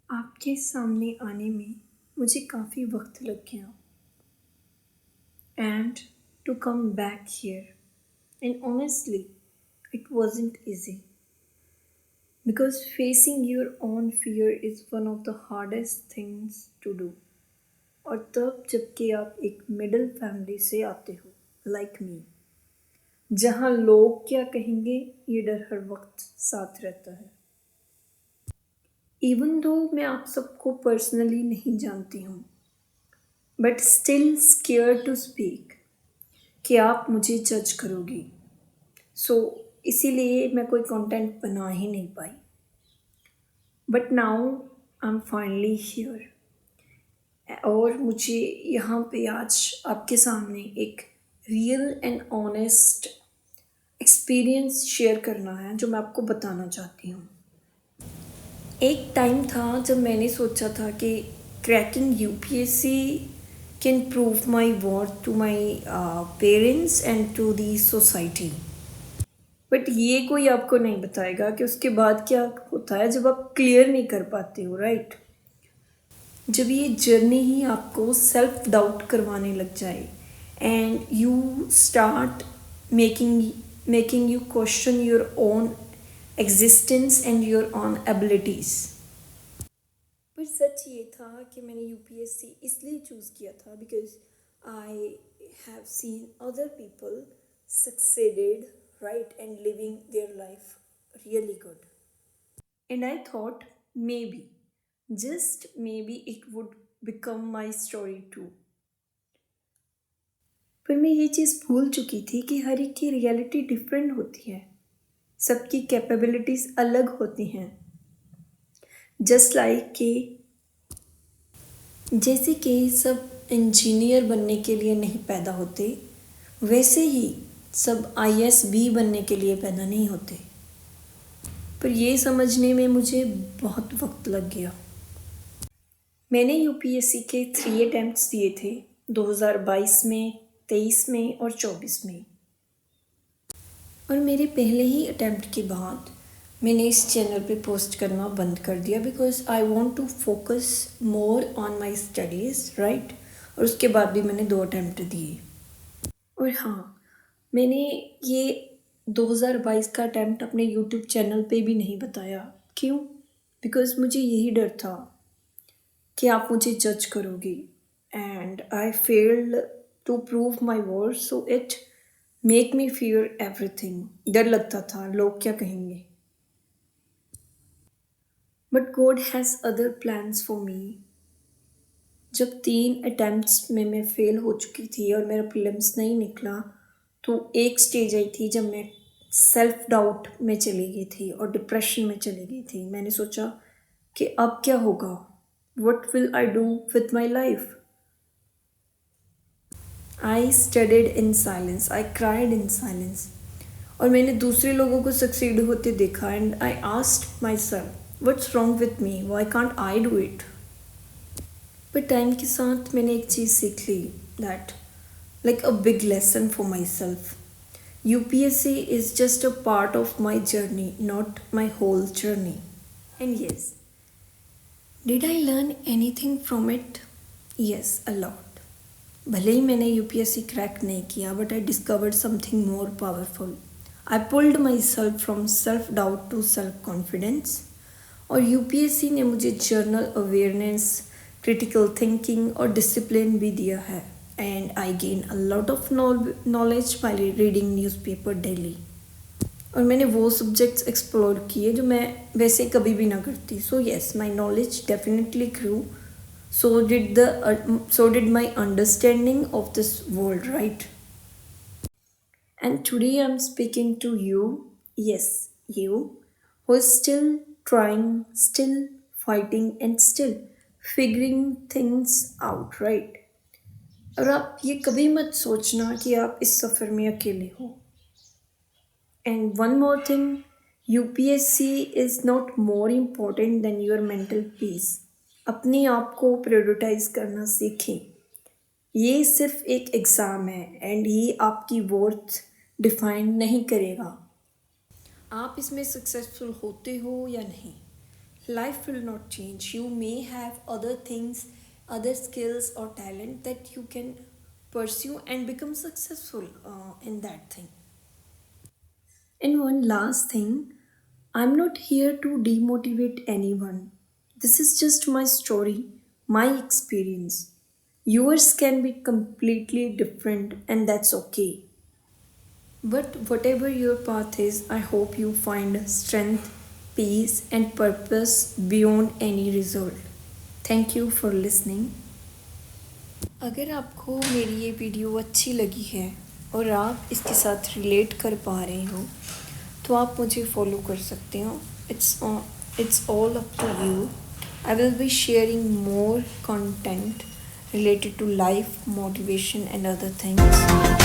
आपके सामने आने में मुझे काफ़ी वक्त लग गया and to come back here. And honestly, it wasn't easy because facing your own fear is one of the hardest things to do. और तब जबकि आप एक मिडिल फैमिली से आते हो लाइक मी, जहाँ लोग क्या कहेंगे ये डर हर वक्त साथ रहता है। इवन दो मैं आप सबको पर्सनली नहीं जानती हूँ, but still scare to speak कि आप मुझे जज करोगी। इसीलिए मैं कोई कंटेंट बना ही नहीं पाई। But now I am finally here और मुझे यहाँ पे आज आपके सामने एक real and honest experience share करना है जो मैं आपको बताना चाहती हूँ। एक टाइम था जब मैंने सोचा था कि cracking UPSC can prove my worth to my parents and to the society. But ये कोई आपको नहीं बताएगा कि उसके बाद क्या होता है जब आप क्लियर नहीं कर पाते हो, राइट? जब ये जर्नी ही आपको सेल्फ डाउट करवाने लग जाए and you start making you question your own existence and your own abilities. पर सच ये था कि मैंने यूपीएससी इसलिए चूज़ किया था because I have seen other people succeeded, right, and living their life really good. And I thought maybe, just maybe, it would become my story too. पर मैं ये चीज़ भूल चुकी थी कि हर एक की रियलिटी डिफरेंट होती है, सबकी कैपेबिलिटीज़ अलग होती हैं। जस्ट लाइक कि जैसे कि सब इंजीनियर बनने के लिए नहीं पैदा होते, वैसे ही सब आईएएस बनने के लिए पैदा नहीं होते। पर ये समझने में मुझे बहुत वक्त लग गया। मैंने यूपीएससी के 3 अटैम्प्ट्स दिए थे 2022 में, 23 में और 24 में। और मेरे पहले ही अटैम्प्ट के बाद मैंने इस चैनल पे पोस्ट करना बंद कर दिया because I want to focus more on my studies, right. और उसके बाद भी मैंने 2 अटैम्प्ट दिए। और हाँ, मैंने ये 2022 का अटैम्प्ट अपने यूट्यूब चैनल पे भी नहीं बताया। क्यों? बिकॉज मुझे यही डर था कि आप मुझे जज करोगी and I failed to prove my worth, so it make me fear everything. डर लगता था लोग क्या कहेंगे। But God has other plans for me. जब 3 अटैम्प्ट्स में मैं फ़ेल हो चुकी थी और मेरा प्रीलिम्स नहीं निकला, तो एक स्टेज आई थी जब मैं सेल्फ डाउट में चली गई थी और डिप्रेशन में चली गई थी। मैंने सोचा कि अब क्या होगा, what will I do with my life. I studied in silence, I cried in silence. और मैंने दूसरे लोगों को सक्सीड होते देखा and I asked my self what's wrong with me, why can't I do it. पर टाइम के साथ मैंने एक चीज़ सीख ली, that like a big lesson for myself. UPSC is just a part of my journey, not my whole journey. And yes, did I learn anything from it? Yes, a lot. भले ही मैंने UPSC crack नहीं किया, but I discovered something more powerful. I pulled myself from self-doubt to self-confidence. और UPSC ने मुझे journal awareness, critical thinking और discipline भी दिया है। And I gain a lot of knowledge by reading newspaper daily. और मैंने वो सब्जेक्ट्स एक्सप्लोर किए जो मैं वैसे कभी भी ना करती। So yes, my knowledge definitely grew. So did my understanding of this world, right? And today I'm speaking to you, yes, you, who is still trying, still fighting, and still figuring things out, right? और आप ये कभी मत सोचना कि आप इस सफ़र में अकेले हो। And one more thing, UPSC is not more important then your mental peace. अपने आप को प्रायोरिटाइज करना सीखें। ये सिर्फ एक एग्ज़ाम है एंड ये आपकी वर्थ डिफाइन नहीं करेगा। आप इसमें सक्सेसफुल होते हो या नहीं, life will not change. You may have other things, other skills or talent that you can pursue and become successful in that thing. And one last thing, I'm not here to demotivate anyone. This is just my story, my experience. Yours can be completely different, and that's okay. But whatever your path is, I hope you find strength, peace, and purpose beyond any result. Thank you for listening. अगर आपको मेरी ये video अच्छी लगी है और आप इसके साथ रिलेट कर पा रहे हो तो आप मुझे फॉलो कर सकते हो. It's all up to you. I will be sharing more content related to life, motivation, and other things.